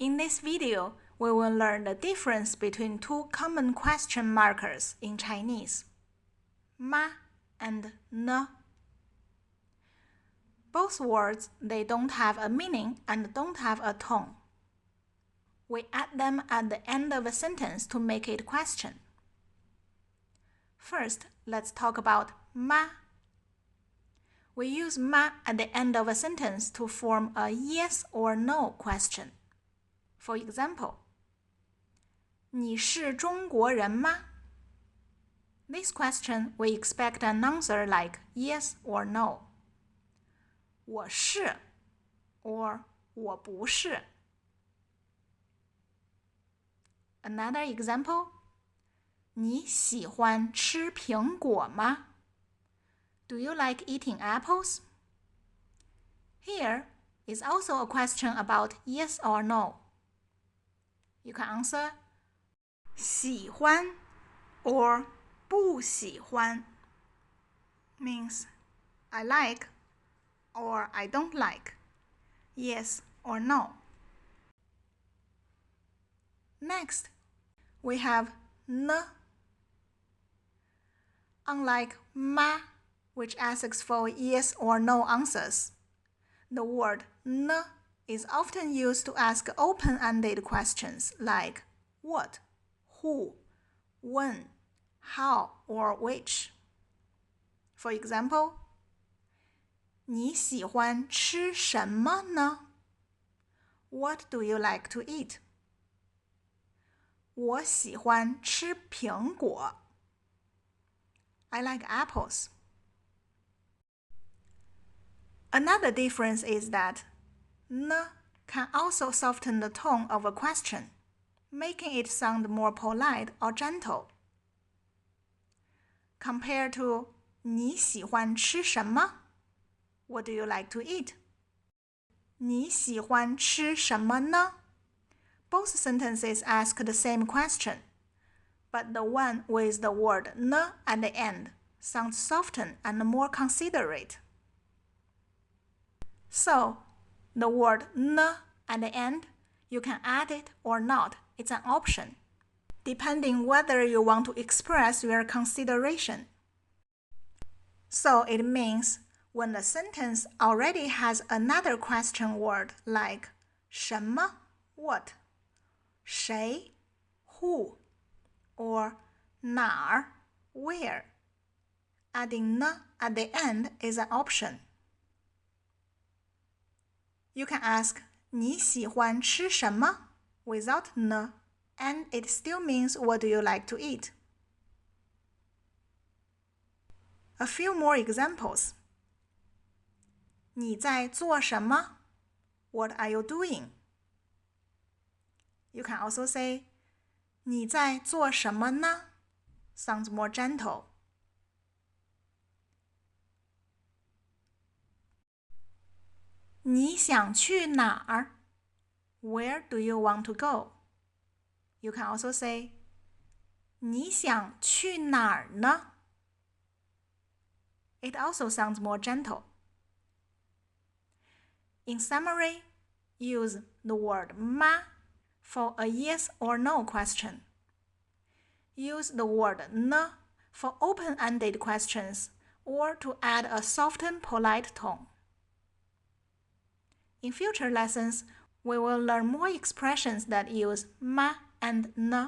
In this video, we will learn the difference between two common question markers in Chinese, ma and ne. Both words, they don't have a meaning and don't have a tone. We add them at the end of a sentence to make it question. First, let's talk about ma. We use ma at the end of a sentence to form a yes or no question. For example, 你是中国人吗? This question, we expect an answer like yes or no. 我是 or 我不是. Another example, 你喜欢吃苹果吗? Do you like eating apples? Here is also a question about yes or no. You can answer 喜欢 or 不喜欢 means I like or I don't like, yes or no. Next, we have ne. Unlike ma, which asks for yes or no answers, the word ne is often used to ask open-ended questions like what, who, when, how, or which. For example, 你喜欢吃什么呢? What do you like to eat? 我喜欢吃苹果. I like apples. Another difference is that ne can also soften the tone of a question, making it sound more polite or gentle. Compared to 你喜欢吃什么? What do you like to eat? 你喜欢吃什么呢? Both sentences ask the same question, but the one with the word ne at the end sounds softer and more considerate. So, the word ne at the end, you can add it or not. It's an option, depending whether you want to express your consideration. So it means when the sentence already has another question word like 什么, what, 谁, who, or 哪儿, where, adding ne at the end is an option. You can ask 你喜欢吃什么 without ne, and it still means what do you like to eat. A few more examples. 你在做什么? What are you doing? You can also say 你在做什么呢? Sounds more gentle. 你想去哪儿? Where do you want to go? You can also say 你想去哪儿呢? It also sounds more gentle. In summary, use the word ma for a yes or no question. Use the word ne for open-ended questions or to add a softened, polite tone. In future lessons, we will learn more expressions that use ma and ne.